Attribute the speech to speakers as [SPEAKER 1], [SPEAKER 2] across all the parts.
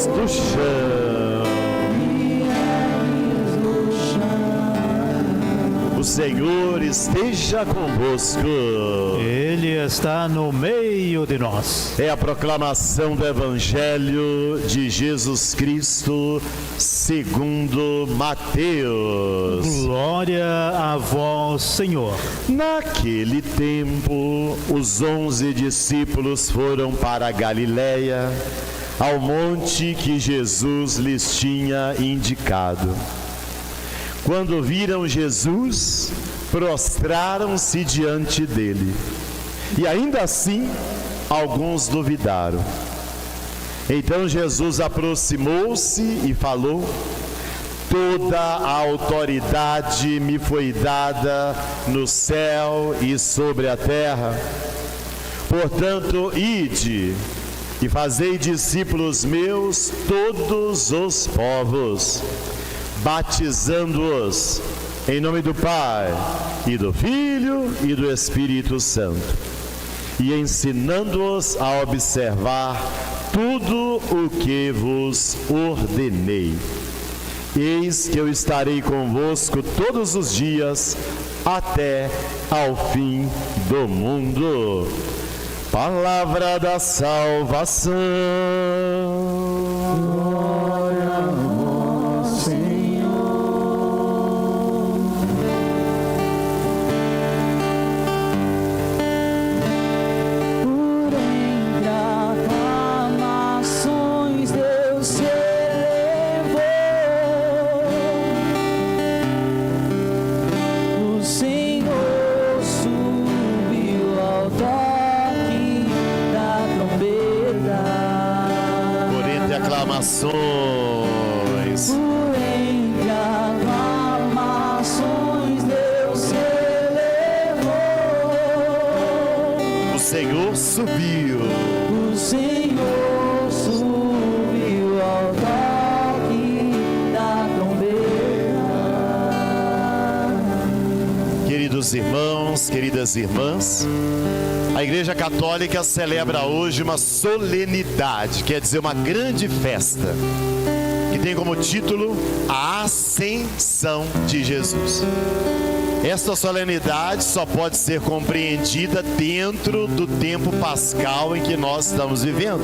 [SPEAKER 1] do chão. O Senhor esteja convosco.
[SPEAKER 2] Ele está no meio de nós.
[SPEAKER 1] É a proclamação do Evangelho de Jesus Cristo segundo Mateus.
[SPEAKER 2] Glória a vós, Senhor.
[SPEAKER 1] Naquele tempo, os 11 discípulos foram para a Galiléia, ao monte que Jesus lhes tinha indicado. Quando viram Jesus, prostraram-se diante dele. E ainda assim, alguns duvidaram. Então Jesus aproximou-se e falou: toda a autoridade me foi dada no céu e sobre a terra. Portanto, ide e fazei discípulos meus todos os povos, batizando-os em nome do Pai, e do Filho, e do Espírito Santo, e ensinando-os a observar tudo o que vos ordenei. Eis que eu estarei convosco todos os dias, até ao fim do mundo. Palavra da salvação.
[SPEAKER 3] Glória a vós, Senhor. Por entre aclamações Deus se elevou. O Senhor subiu ao toque da trombeta.
[SPEAKER 1] Por entre aclamações.
[SPEAKER 3] Por entre aclamações Deus se elevou.
[SPEAKER 1] O Senhor subiu.
[SPEAKER 3] O Senhor subiu ao toque da trombeta.
[SPEAKER 1] Queridos irmãos, queridas irmãs, a Igreja Católica celebra hoje uma solenidade, quer dizer, uma grande festa, que tem como título a Ascensão de Jesus. Esta solenidade só pode ser compreendida dentro do tempo pascal em que nós estamos vivendo.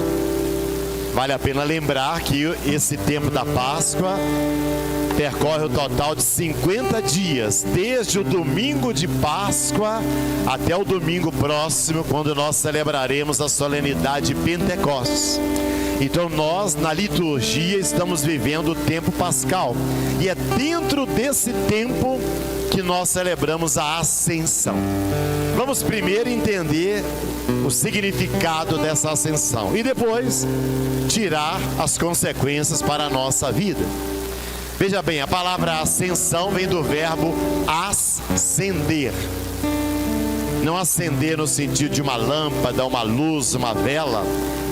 [SPEAKER 1] Vale a pena lembrar que esse tempo da Páscoa percorre o total de 50 dias, desde o domingo de Páscoa até o domingo próximo, quando nós celebraremos a solenidade de Pentecostes. Então nós, na liturgia, estamos vivendo o tempo pascal. E é dentro desse tempo que nós celebramos a Ascensão. Vamos primeiro entender o significado dessa ascensão e depois tirar as consequências para a nossa vida. Veja bem, a palavra ascensão vem do verbo ascender. Não acender no sentido de uma lâmpada, uma luz, uma vela,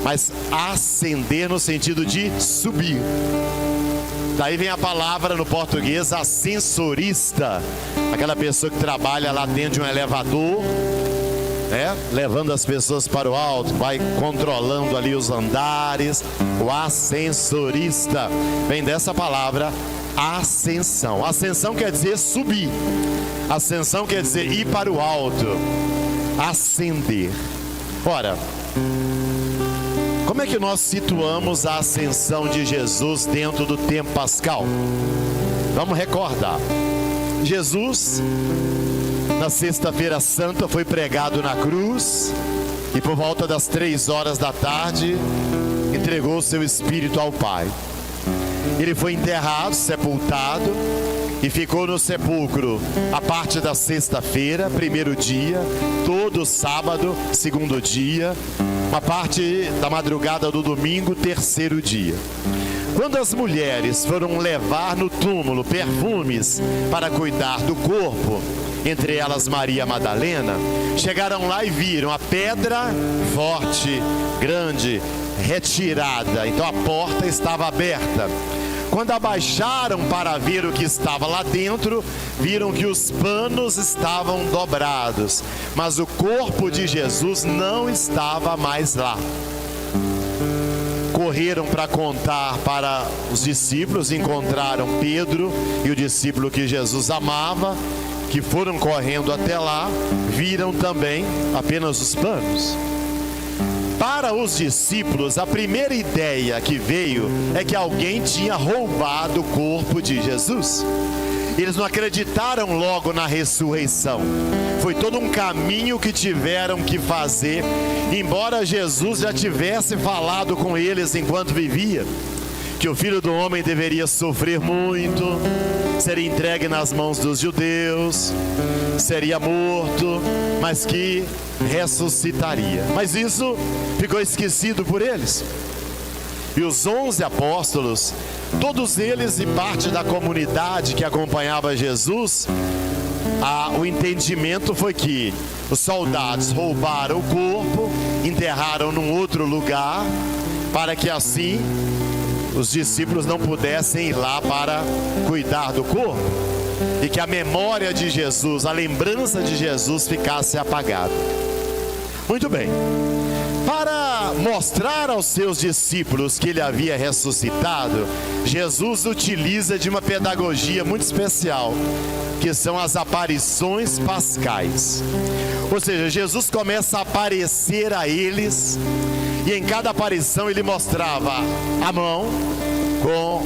[SPEAKER 1] mas ascender no sentido de subir. Daí vem a palavra no português ascensorista, aquela pessoa que trabalha lá dentro de um elevador, né? Levando as pessoas para o alto, vai controlando ali os andares. O ascensorista vem dessa palavra ascensão. Ascensão quer dizer subir, ascensão quer dizer ir para o alto, ascender. Ora, como é que nós situamos a ascensão de Jesus dentro do tempo pascal? Vamos recordar. Jesus, na sexta-feira santa, foi pregado na cruz e por volta das 3 horas da tarde entregou seu espírito ao Pai. Ele foi enterrado, sepultado e ficou no sepulcro a parte da sexta-feira, primeiro dia, todo sábado, segundo dia, uma parte da madrugada do domingo, terceiro dia. Quando as mulheres foram levar no túmulo perfumes para cuidar do corpo, entre elas Maria Madalena, chegaram lá e viram a pedra forte, grande, retirada. Então a porta estava aberta. Quando abaixaram para ver o que estava lá dentro, viram que os panos estavam dobrados, mas o corpo de Jesus não estava mais lá. correram para contar para os discípulos, encontraram Pedro e o discípulo que Jesus amava, que foram correndo até lá, viram também apenas os panos. Para os discípulos, a primeira ideia que veio é que alguém tinha roubado o corpo de Jesus. Eles não acreditaram logo na ressurreição. Foi todo um caminho que tiveram que fazer, embora Jesus já tivesse falado com eles enquanto vivia, que o Filho do Homem deveria sofrer muito, seria entregue nas mãos dos judeus, seria morto, mas que ressuscitaria. Mas isso ficou esquecido por eles. E os 11 apóstolos, todos eles e parte da comunidade que acompanhava Jesus, o entendimento foi que os soldados roubaram o corpo, enterraram num outro lugar, para que assim os discípulos não pudessem ir lá para cuidar do corpo, e que a memória de Jesus, a lembrança de Jesus ficasse apagada. Muito bem. Para mostrar aos seus discípulos que ele havia ressuscitado, Jesus utiliza de uma pedagogia muito especial, que são as aparições pascais. Ou seja, Jesus começa a aparecer a eles, e em cada aparição ele mostrava a mão com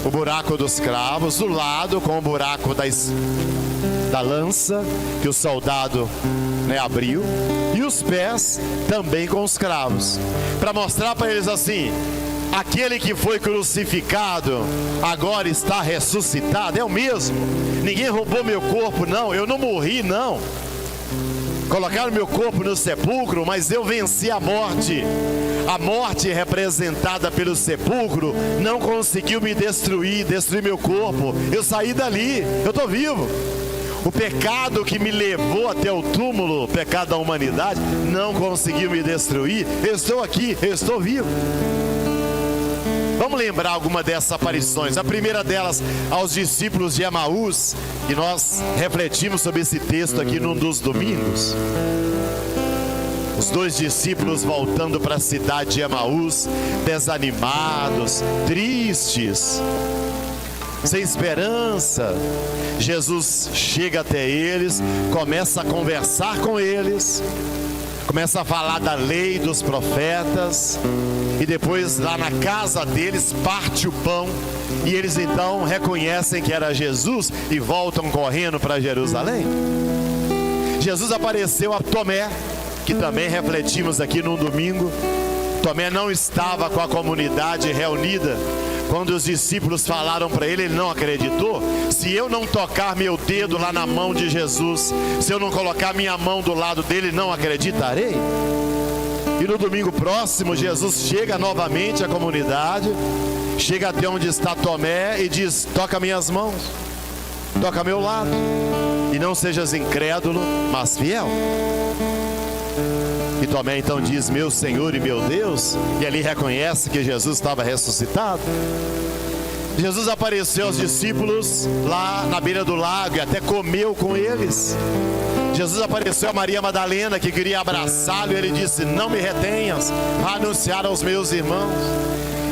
[SPEAKER 1] o buraco dos cravos, o lado com o buraco da lança que o soldado abriu, e os pés também com os cravos, para mostrar para eles assim: aquele que foi crucificado agora está ressuscitado, é o mesmo, ninguém roubou meu corpo não, eu não morri não, colocaram meu corpo no sepulcro, mas eu venci a morte. A morte representada pelo sepulcro não conseguiu me destruir meu corpo, eu saí dali, eu estou vivo. O pecado que me levou até o túmulo, o pecado da humanidade, não conseguiu me destruir. Eu estou aqui, eu estou vivo. Vamos lembrar alguma dessas aparições. A primeira delas aos discípulos de Emaús, e nós refletimos sobre esse texto aqui num dos domingos. Os 2 discípulos voltando para a cidade de Emaús, desanimados, tristes, sem esperança. Jesus chega até eles, começa a conversar com eles, começa a falar da lei, dos profetas, e depois lá na casa deles parte o pão, e eles então reconhecem que era Jesus e voltam correndo para Jerusalém. Jesus apareceu a Tomé, que também refletimos aqui num domingo. Tomé não estava com a comunidade reunida. Quando os discípulos falaram para ele, ele não acreditou. Se eu não tocar meu dedo lá na mão de Jesus, se eu não colocar minha mão do lado dele, não acreditarei. E no domingo próximo, Jesus chega novamente à comunidade, chega até onde está Tomé e diz: toca minhas mãos, toca meu lado, e não sejas incrédulo, mas fiel. E Tomé então diz: meu Senhor e meu Deus, e ali reconhece que Jesus estava ressuscitado. Jesus apareceu aos discípulos lá na beira do lago e até comeu com eles. Jesus apareceu a Maria Madalena, que queria abraçá-lo, e ele disse: não me retenhas, a anunciar aos meus irmãos.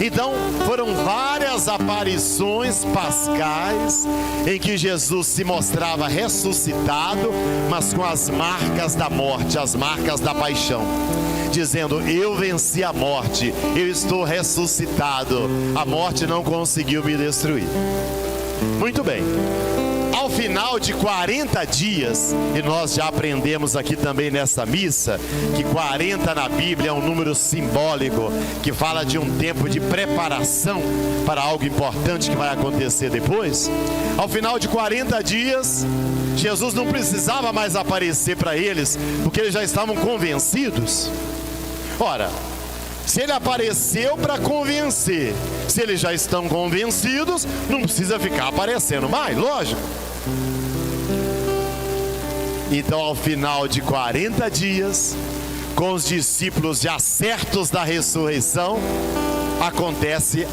[SPEAKER 1] Então foram várias aparições pascais em que Jesus se mostrava ressuscitado, mas com as marcas da morte, as marcas da paixão, dizendo: eu venci a morte, eu estou ressuscitado, a morte não conseguiu me destruir. Muito bem. Ao final de 40 dias, e nós já aprendemos aqui também nessa missa, que 40 na Bíblia é um número simbólico, que fala de um tempo de preparação para algo importante que vai acontecer depois. Ao final de 40 dias, Jesus não precisava mais aparecer para eles, porque eles já estavam convencidos. Ora, se ele apareceu para convencer, se eles já estão convencidos, não precisa ficar aparecendo mais, lógico. Então, ao final de 40 dias, com os discípulos já certos da ressurreição, acontece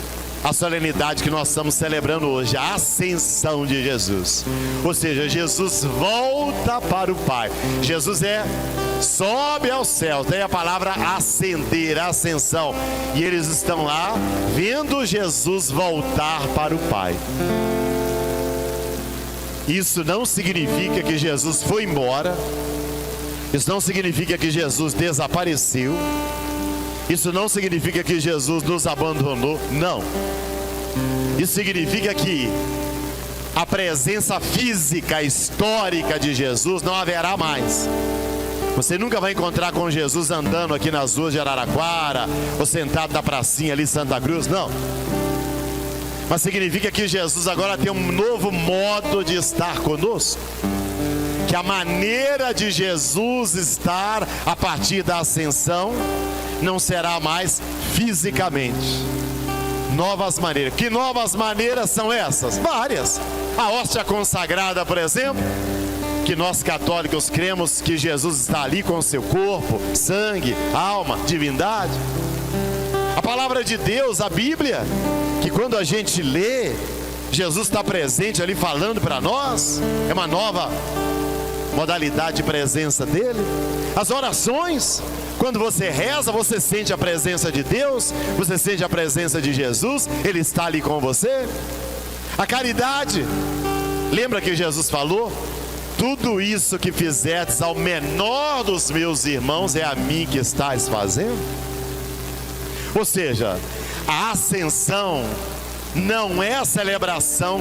[SPEAKER 1] a solenidade que nós estamos celebrando hoje, a ascensão de Jesus. Ou seja, Jesus volta para o Pai. Jesus é sobe aos céus. Daí a palavra ascender, ascensão. E eles estão lá vendo Jesus voltar para o Pai. Isso não significa que Jesus foi embora. Isso não significa que Jesus desapareceu. Isso não significa que Jesus nos abandonou. Não. Isso significa que a presença física, histórica de Jesus não haverá mais. Você nunca vai encontrar com Jesus andando aqui nas ruas de Araraquara ou sentado na pracinha ali em Santa Cruz, não. Mas significa que Jesus agora tem um novo modo de estar conosco. Que a maneira de Jesus estar a partir da ascensão não será mais fisicamente. Novas maneiras. Que novas maneiras são essas? Várias. A hóstia consagrada, por exemplo, que nós católicos cremos que Jesus está ali com o seu corpo, sangue, alma, divindade. A palavra de Deus, a Bíblia, que quando a gente lê, Jesus está presente ali falando para nós. É uma nova modalidade de presença dele. As orações, quando você reza, você sente a presença de Deus, você sente a presença de Jesus, ele está ali com você. A caridade, lembra que Jesus falou? Tudo isso que fizerdes ao menor dos meus irmãos é a mim que estáis fazendo. Ou seja, a ascensão não é a celebração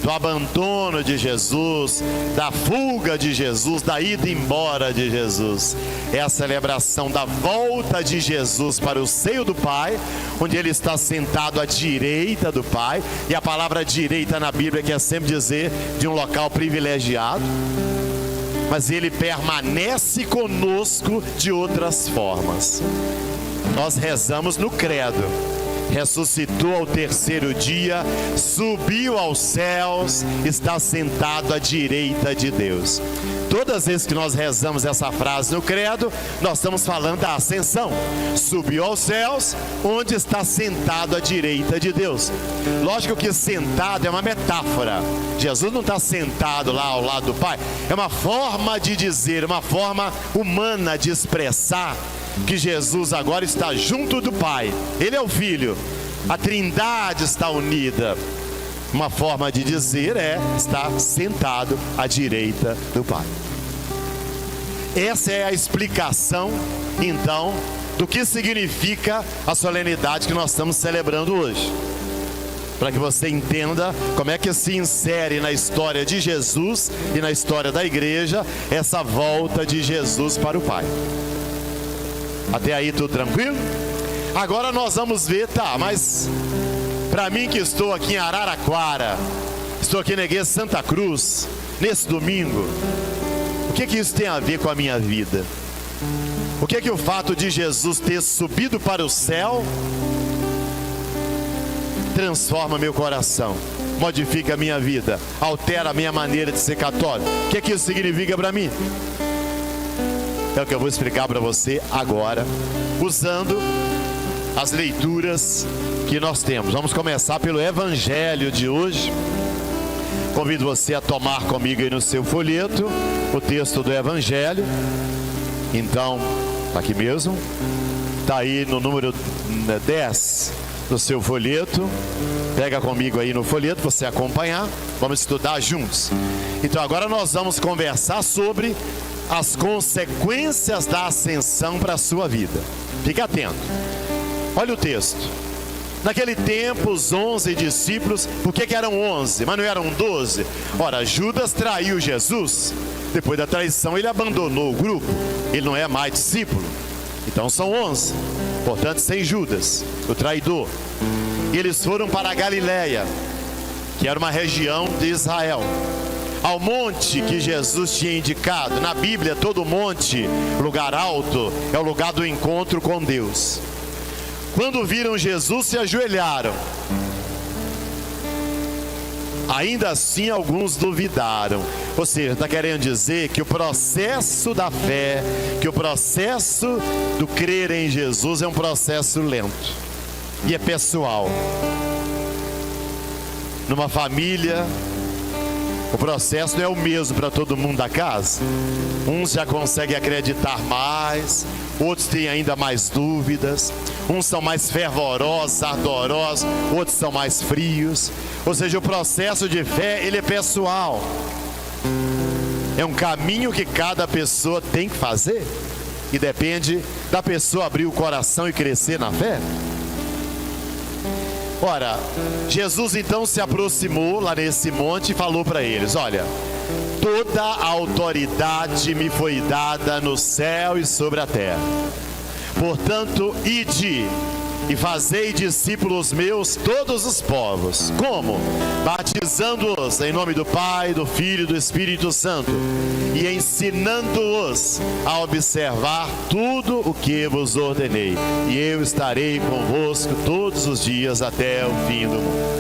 [SPEAKER 1] do abandono de Jesus, da fuga de Jesus, da ida embora de Jesus. É a celebração da volta de Jesus para o seio do Pai, onde ele está sentado à direita do Pai. E a palavra direita na Bíblia quer sempre dizer de um local privilegiado. Mas ele permanece conosco de outras formas. Nós rezamos no credo: ressuscitou ao terceiro dia, subiu aos céus, está sentado à direita de Deus. Todas as vezes que nós rezamos essa frase no credo, nós estamos falando da ascensão. Subiu aos céus, onde está sentado à direita de Deus. Lógico que sentado é uma metáfora. Jesus não está sentado lá ao lado do Pai. É uma forma de dizer, uma forma humana de expressar que Jesus agora está junto do Pai. Ele é o Filho. A Trindade está unida. Uma forma de dizer é estar sentado à direita do Pai. Essa é a explicação, então, do que significa a solenidade que nós estamos celebrando hoje. Para que você entenda como é que se insere na história de Jesus e na história da igreja essa volta de Jesus para o Pai. Até aí tudo tranquilo? Agora nós vamos ver, mas para mim que estou aqui em Araraquara, estou aqui na igreja Santa Cruz, nesse domingo, o que isso tem a ver com a minha vida? O que o fato de Jesus ter subido para o céu transforma meu coração, modifica a minha vida, altera a minha maneira de ser católico? O que isso significa para mim? É o que eu vou explicar para você agora, usando as leituras que nós temos. Vamos começar pelo Evangelho de hoje. Convido você a tomar comigo aí no seu folheto o texto do Evangelho. Então, está aqui mesmo. Está aí no número 10 do seu folheto. Pega comigo aí no folheto, você acompanhar. Vamos estudar juntos. Então, agora nós vamos conversar sobre as consequências da ascensão para a sua vida. Fique atento. Olha o texto. Naquele tempo, os 11 discípulos, por que eram 11? Mas não eram 12? Ora, Judas traiu Jesus. Depois da traição, ele abandonou o grupo. Ele não é mais discípulo. Então são 11. Portanto, sem Judas, o traidor. E eles foram para a Galileia, que era uma região de Israel, ao monte que Jesus tinha indicado. Na Bíblia, todo monte, lugar alto, é o lugar do encontro com Deus. Quando viram Jesus, se ajoelharam. Ainda assim, alguns duvidaram. Ou seja, está querendo dizer que o processo da fé, que o processo do crer em Jesus é um processo lento e é pessoal. Numa família, O processo não é o mesmo para todo mundo da casa. Uns já conseguem acreditar mais, outros têm ainda mais dúvidas. Uns são mais fervorosos, ardorosos, outros são mais frios. Ou seja, o processo de fé, ele é pessoal. É um caminho que cada pessoa tem que fazer. E depende da pessoa abrir o coração e crescer na fé. Ora, Jesus então se aproximou lá nesse monte e falou para eles: olha, toda a autoridade me foi dada no céu e sobre a terra. Portanto, ide e fazei discípulos meus todos os povos. Como? Batizando-os em nome do Pai, do Filho e do Espírito Santo, e ensinando-os a observar tudo o que vos ordenei. E eu estarei convosco todos os dias até o fim do mundo.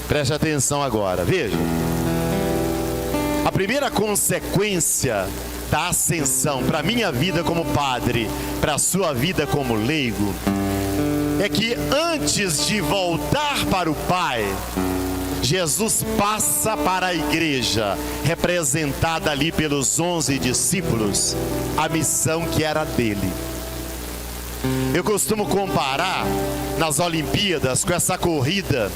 [SPEAKER 1] Preste atenção agora, veja. A primeira consequência da ascensão para a minha vida como padre, para a sua vida como leigo, é que antes de voltar para o Pai, Jesus passa para a igreja, representada ali pelos 11 discípulos, a missão que era dele. Eu costumo comparar nas Olimpíadas com essa corrida,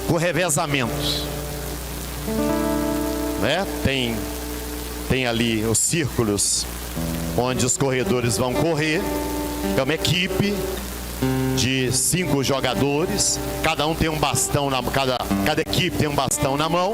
[SPEAKER 1] com revezamentos, né? Tem ali os círculos onde os corredores vão correr. É uma equipe de 5 jogadores, cada um tem um bastão, cada equipe tem um bastão na mão.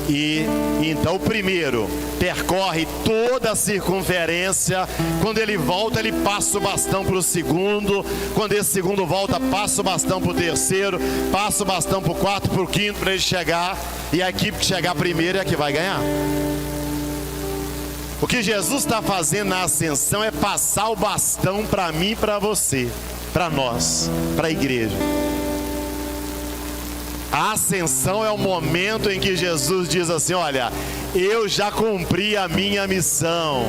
[SPEAKER 1] E então o primeiro percorre toda a circunferência. Quando ele volta, ele passa o bastão para o segundo. Quando esse segundo volta, passa o bastão para o terceiro, passa o bastão para o quarto, para o quinto, para ele chegar. E a equipe que chegar primeiro é a que vai ganhar. O que Jesus está fazendo na ascensão é passar o bastão para mim e para você, para nós, para a igreja. A ascensão é o momento em que Jesus diz assim: olha, eu já cumpri a minha missão.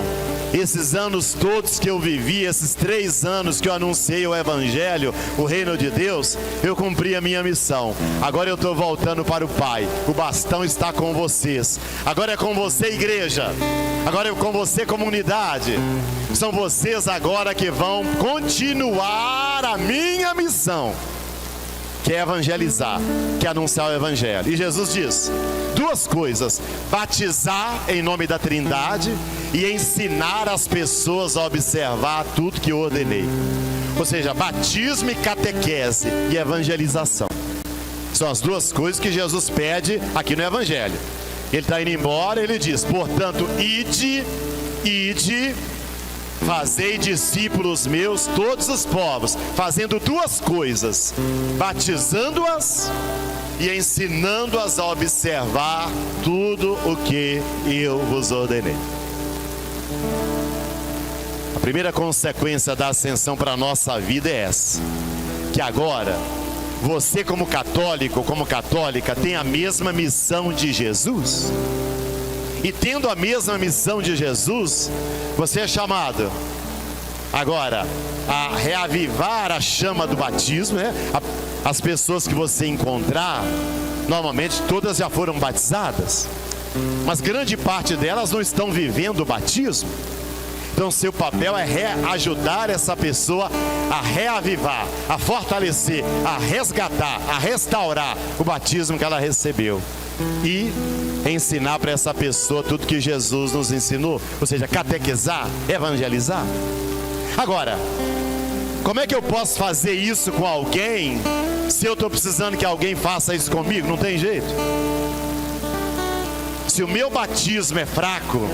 [SPEAKER 1] Esses anos todos que eu vivi, esses 3 anos que eu anunciei o Evangelho, o reino de Deus, eu cumpri a minha missão. Agora eu estou voltando para o Pai. O bastão está com vocês. Agora é com você, igreja. Agora é com você, comunidade. São vocês agora que vão continuar a minha missão, que é evangelizar, que é anunciar o Evangelho. E Jesus diz 2 coisas: batizar em nome da Trindade e ensinar as pessoas a observar tudo que eu ordenei. Ou seja, batismo e catequese e evangelização. São as 2 coisas que Jesus pede aqui no Evangelho. Ele está indo embora, ele diz: portanto, ide, fazei discípulos meus todos os povos, fazendo 2 coisas: batizando-as e ensinando-as a observar tudo o que eu vos ordenei. A primeira consequência da ascensão para a nossa vida é essa: que agora você, como católico, como católica, tem a mesma missão de Jesus. E tendo a mesma missão de Jesus, você é chamado agora a reavivar a chama do batismo, né? As pessoas que você encontrar, normalmente todas já foram batizadas, mas grande parte delas não estão vivendo o batismo. Então seu papel é ajudar essa pessoa a reavivar, a fortalecer, a resgatar, a restaurar o batismo que ela recebeu. E ensinar para essa pessoa tudo que Jesus nos ensinou. Ou seja, catequizar, evangelizar. Agora, como é que eu posso fazer isso com alguém se eu estou precisando que alguém faça isso comigo? Não tem jeito. Se o meu batismo é fraco,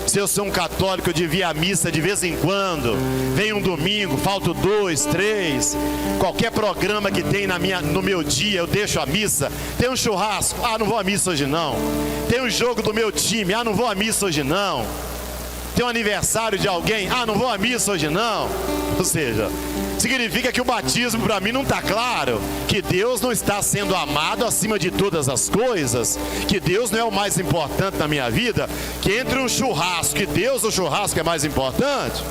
[SPEAKER 1] se eu sou um católico, eu devia ir à missa de vez em quando, vem um domingo, falto 2, 3, qualquer programa que tem no meu dia, eu deixo a missa. Tem um churrasco, não vou à missa hoje não. Tem um jogo do meu time, não vou à missa hoje não. Tem um aniversário de alguém, não vou à missa hoje não. Ou seja, significa que o batismo para mim não está claro, que Deus não está sendo amado acima de todas as coisas, que Deus não é o mais importante na minha vida, que entre um churrasco e Deus, o churrasco é mais importante.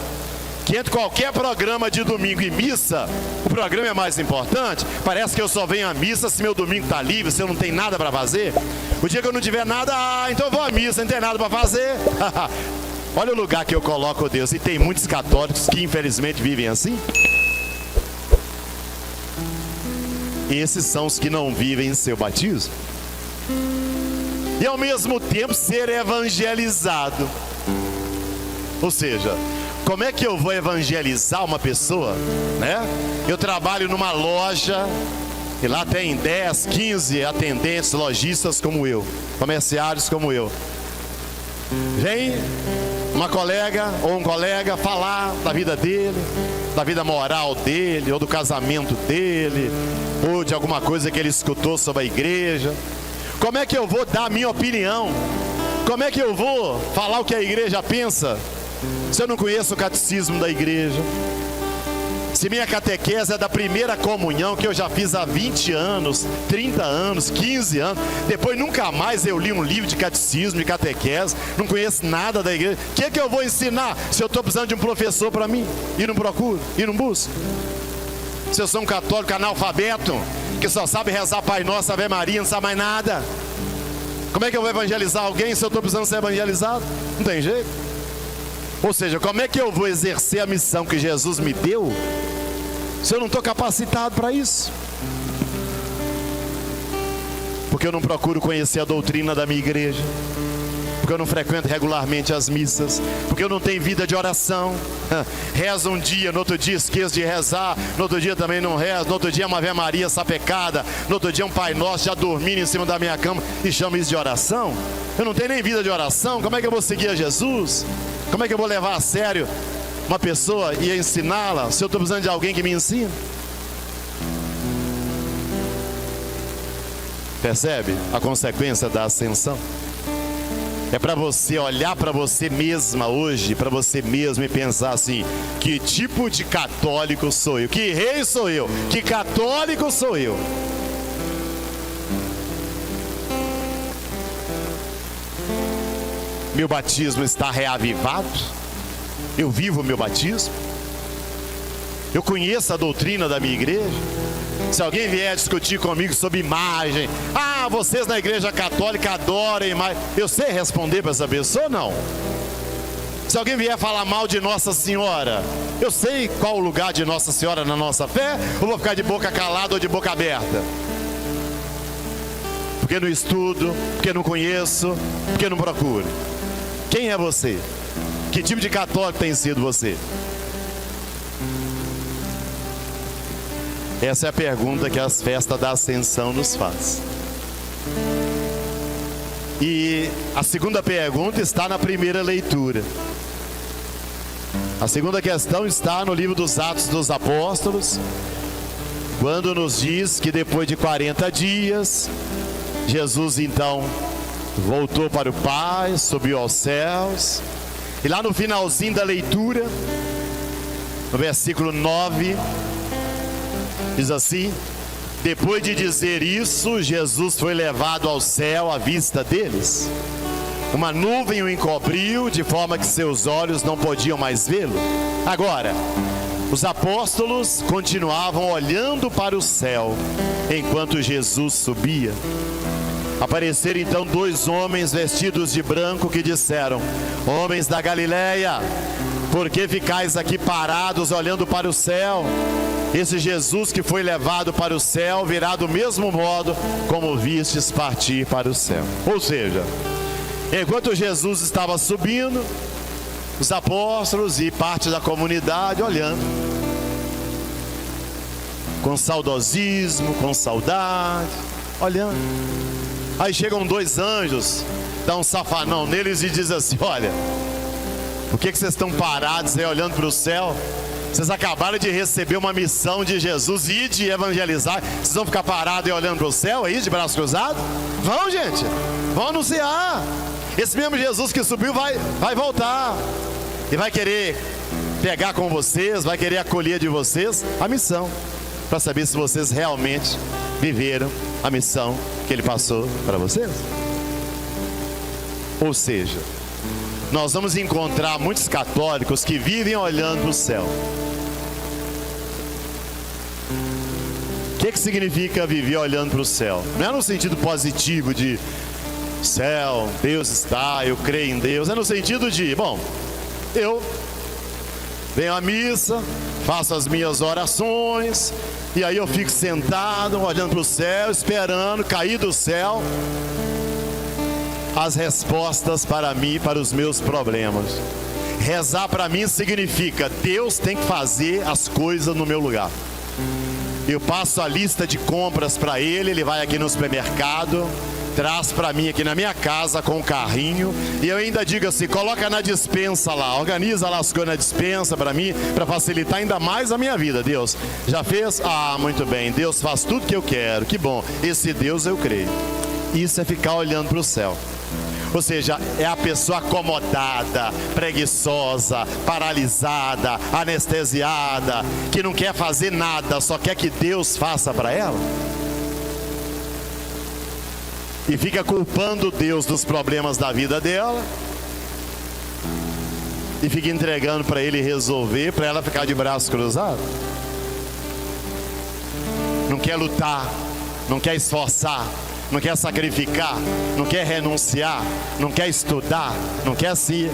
[SPEAKER 1] que entre qualquer programa de domingo e missa, o programa é mais importante. Parece que eu só venho à missa se meu domingo está livre, se eu não tenho nada para fazer. O dia que eu não tiver nada, então eu vou à missa, não tem nada para fazer. Olha o lugar que eu coloco, Deus. E tem muitos católicos que infelizmente vivem assim. Esses são os que não vivem seu batismo. E ao mesmo tempo ser evangelizado. Ou seja, como é que eu vou evangelizar uma pessoa, né? Eu trabalho numa loja e lá tem 10, 15 atendentes, lojistas como eu, comerciários como eu. Vem uma colega ou um colega falar da vida dele, da vida moral dele, ou do casamento dele, ou de alguma coisa que ele escutou sobre a igreja. Como é que eu vou dar a minha opinião? Como é que eu vou falar o que a igreja pensa, se eu não conheço o catecismo da igreja? Se minha catequese é da primeira comunhão, que eu já fiz há 20 anos, 30 anos, 15 anos, depois nunca mais eu li um livro de catecismo, de catequese, não conheço nada da igreja. O que é que eu vou ensinar se eu estou precisando de um professor para mim? E não procuro, e não busco? Se eu sou um católico analfabeto, que só sabe rezar Pai Nosso, Ave Maria, não sabe mais nada, como é que eu vou evangelizar alguém se eu estou precisando ser evangelizado? Não tem jeito. Ou seja, como é que eu vou exercer a missão que Jesus me deu se eu não estou capacitado para isso? Porque eu não procuro conhecer a doutrina da minha igreja, porque eu não frequento regularmente as missas, porque eu não tenho vida de oração. Rezo um dia, no outro dia esqueço de rezar, no outro dia também não rezo, no outro dia uma Ave Maria sapecada, no outro dia um Pai Nosso já dormindo em cima da minha cama e chamo isso de oração. Eu não tenho nem vida de oração. Como é que eu vou seguir a Jesus? Como é que eu vou levar a sério uma pessoa e ensiná-la se eu estou precisando de alguém que me ensine? Percebe a consequência da ascensão? É para você olhar para você mesma hoje, para você mesmo e pensar assim: que tipo de católico sou eu? Que rei sou eu? Que católico sou eu? Meu batismo está reavivado? Eu vivo o meu batismo? Eu conheço a doutrina da minha igreja? Se alguém vier discutir comigo sobre imagem, vocês na igreja católica adoram imagem, eu sei responder para essa pessoa? Não. Se alguém vier falar mal de Nossa Senhora, eu sei qual o lugar de Nossa Senhora na nossa fé? Ou vou ficar de boca calada ou de boca aberta? Porque não estudo, porque não conheço, porque não procuro. Quem é você? Que tipo de católico tem sido você? Essa é a pergunta que as festas da Ascensão nos faz. E a segunda pergunta está na primeira leitura. A segunda questão está no livro dos Atos dos Apóstolos, quando nos diz que depois de 40 dias, Jesus então voltou para o Pai, subiu aos céus. E lá no finalzinho da leitura, no versículo 9, diz assim: depois de dizer isso, Jesus foi levado ao céu à vista deles. Uma nuvem o encobriu, de forma que seus olhos não podiam mais vê-lo. Agora, os apóstolos continuavam olhando para o céu, enquanto Jesus subia. Apareceram então 2 homens vestidos de branco que disseram: homens da Galileia, por que ficais aqui parados olhando para o céu? Esse Jesus que foi levado para o céu virá do mesmo modo como vistes partir para o céu. Ou seja, enquanto Jesus estava subindo, os apóstolos e parte da comunidade olhando, com saudosismo, com saudade, olhando. Aí chegam 2 anjos, dá um safanão neles e diz assim: olha, por que vocês estão parados aí olhando para o céu? Vocês acabaram de receber uma missão de Jesus e de evangelizar. Vocês vão ficar parados e olhando para o céu aí, de braços cruzados? Vão, gente, vão anunciar. Esse mesmo Jesus que subiu vai voltar e vai querer pegar com vocês, vai querer acolher de vocês a missão, para saber se vocês realmente viveram a missão que ele passou para vocês. Ou seja, nós vamos encontrar muitos católicos que vivem olhando para o céu. O que significa viver olhando para o céu? Não é no sentido positivo de céu, Deus está, eu creio em Deus. É no sentido de, bom, eu venho à missa, faço as minhas orações, e aí eu fico sentado, olhando para o céu, esperando cair do céu as respostas para mim, para os meus problemas. Rezar para mim significa, Deus tem que fazer as coisas no meu lugar. Eu passo a lista de compras para Ele, Ele vai aqui no supermercado, traz para mim aqui na minha casa com um carrinho, e eu ainda digo assim, coloca na despensa lá, organiza lá as coisas na despensa para mim, para facilitar ainda mais a minha vida. Deus, já fez? Ah, muito bem, Deus faz tudo que eu quero, que bom, esse Deus eu creio. Isso é ficar olhando para o céu. Ou seja, é a pessoa acomodada, preguiçosa, paralisada, anestesiada, que não quer fazer nada, só quer que Deus faça para ela. E fica culpando Deus dos problemas da vida dela. E fica entregando para Ele resolver, para ela ficar de braços cruzados. Não quer lutar, não quer esforçar, não quer sacrificar, não quer renunciar, não quer estudar, não quer se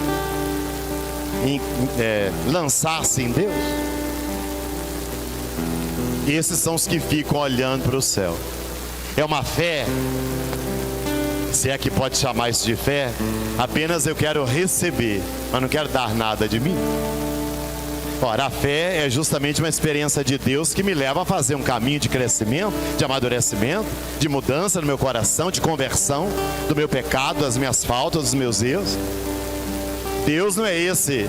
[SPEAKER 1] lançar-se em Deus. Esses são os que ficam olhando para o céu. É uma fé, se é que pode chamar isso de fé, apenas eu quero receber, mas não quero dar nada de mim. Ora, a fé é justamente uma experiência de Deus que me leva a fazer um caminho de crescimento, de amadurecimento, de mudança no meu coração, de conversão do meu pecado, das minhas faltas, dos meus erros. Deus não é esse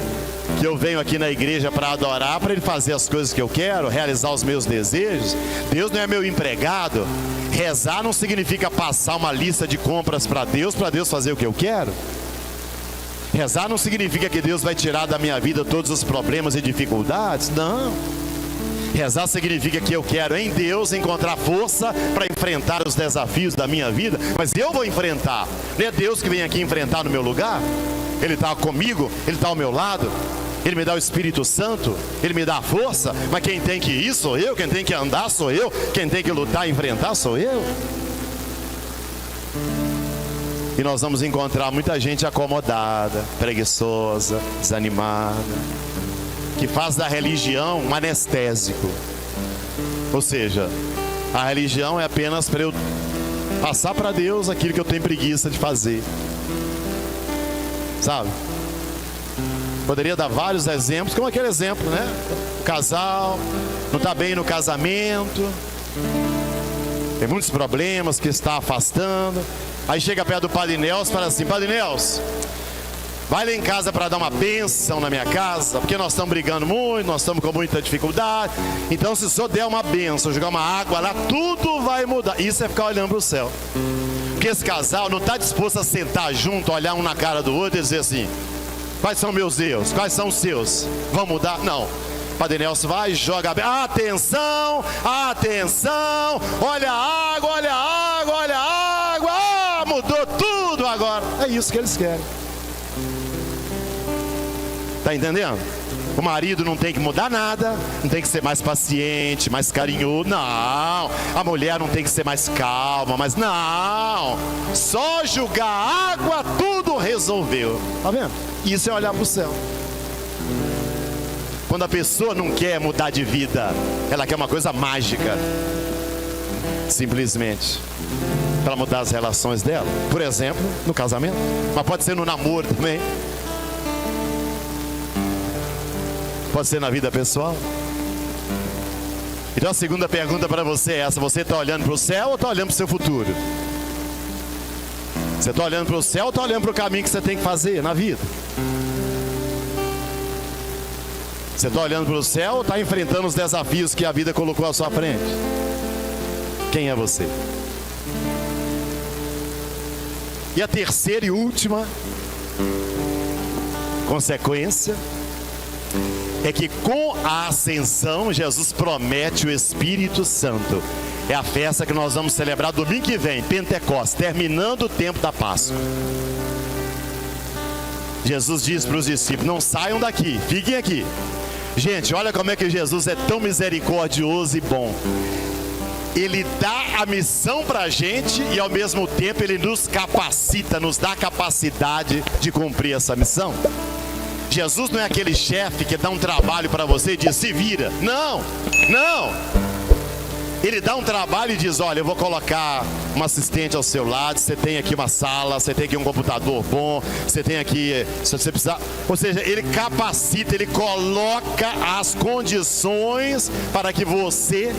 [SPEAKER 1] que eu venho aqui na igreja para adorar, para Ele fazer as coisas que eu quero, realizar os meus desejos. Deus não é meu empregado. Rezar não significa passar uma lista de compras para Deus fazer o que eu quero. Rezar não significa que Deus vai tirar da minha vida todos os problemas e dificuldades. Não. Rezar significa que eu quero em Deus encontrar força para enfrentar os desafios da minha vida, mas eu vou enfrentar. Não é Deus que vem aqui enfrentar no meu lugar. Ele está comigo, Ele está ao meu lado, Ele me dá o Espírito Santo, Ele me dá a força, mas quem tem que ir sou eu, quem tem que andar sou eu, quem tem que lutar e enfrentar sou eu. E nós vamos encontrar muita gente acomodada, preguiçosa, desanimada, que faz da religião um anestésico. Ou seja, a religião é apenas para eu passar para Deus aquilo que eu tenho preguiça de fazer. Sabe? Poderia dar vários exemplos, como aquele exemplo, né? O casal não está bem no casamento, tem muitos problemas que está afastando. Aí chega perto do Padre Nelson e fala assim: Padre Nelson, vai lá em casa para dar uma bênção na minha casa, porque nós estamos brigando muito, nós estamos com muita dificuldade. Então se o senhor der uma bênção, jogar uma água lá, tudo vai mudar. Isso é ficar olhando para o céu. Porque esse casal não está disposto a sentar junto, olhar um na cara do outro e dizer assim: quais são meus erros, quais são os seus, vão mudar? Não. Padre Nelson vai, joga a bênção. Atenção, atenção, olha a água, olha a água, olha a água. Mudou tudo agora. É isso que eles querem. Tá entendendo? O marido não tem que mudar nada, não tem que ser mais paciente, mais carinhoso, não. A mulher não tem que ser mais calma, mas não. Só jogar água, tudo resolveu. Tá vendo? Isso é olhar para o céu. Quando a pessoa não quer mudar de vida, ela quer uma coisa mágica, simplesmente, para mudar as relações dela. Por exemplo, no casamento, mas pode ser no namoro também. Pode ser na vida pessoal. Então a segunda pergunta para você é essa: você está olhando para o céu ou está olhando para o seu futuro? Você está olhando para o céu ou está olhando para o caminho que você tem que fazer na vida? Você está olhando para o céu ou está enfrentando os desafios que a vida colocou à sua frente? Quem é você? E a terceira e última consequência é que com a ascensão, Jesus promete o Espírito Santo. É a festa que nós vamos celebrar domingo que vem, Pentecostes, terminando o tempo da Páscoa. Jesus diz para os discípulos: não saiam daqui, fiquem aqui. Gente, olha como é que Jesus é tão misericordioso e bom. Ele dá a missão para a gente e ao mesmo tempo Ele nos capacita, nos dá a capacidade de cumprir essa missão. Jesus não é aquele chefe que dá um trabalho para você e diz: se vira. Não, não. Ele dá um trabalho e diz: olha, eu vou colocar um assistente ao seu lado, você tem aqui uma sala, você tem aqui um computador bom, você tem aqui, se você precisar. Ou seja, Ele capacita, Ele coloca as condições para que você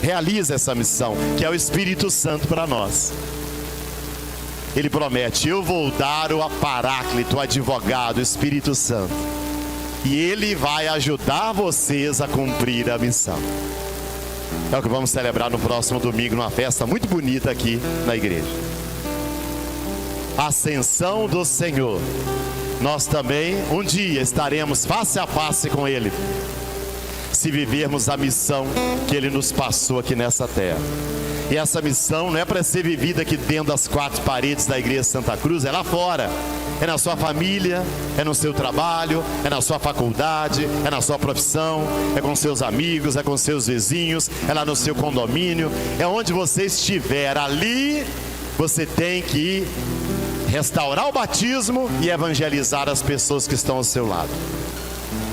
[SPEAKER 1] realize essa missão, que é o Espírito Santo para nós. Ele promete: eu vou dar o Paráclito, o advogado, o Espírito Santo, e Ele vai ajudar vocês a cumprir a missão. É o que vamos celebrar no próximo domingo, numa festa muito bonita aqui na igreja. Ascensão do Senhor. Nós também um dia estaremos face a face com Ele, se vivermos a missão que Ele nos passou aqui nessa terra. E essa missão não é para ser vivida aqui dentro das quatro paredes da Igreja Santa Cruz, é lá fora. É na sua família, é no seu trabalho, é na sua faculdade, é na sua profissão, é com seus amigos, é com seus vizinhos, é lá no seu condomínio, é onde você estiver. Ali você tem que ir restaurar o batismo e evangelizar as pessoas que estão ao seu lado.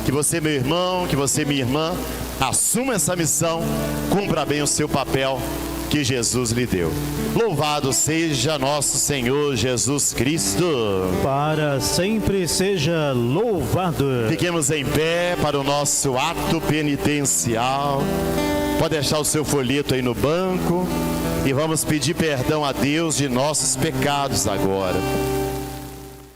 [SPEAKER 1] Que você, meu irmão, que você, minha irmã, assuma essa missão, cumpra bem o seu papel que Jesus lhe deu. Louvado seja nosso Senhor Jesus Cristo.
[SPEAKER 2] Para sempre seja louvado.
[SPEAKER 1] Fiquemos em pé para o nosso ato penitencial. Pode deixar o seu folheto aí no banco e vamos pedir perdão a Deus de nossos pecados agora.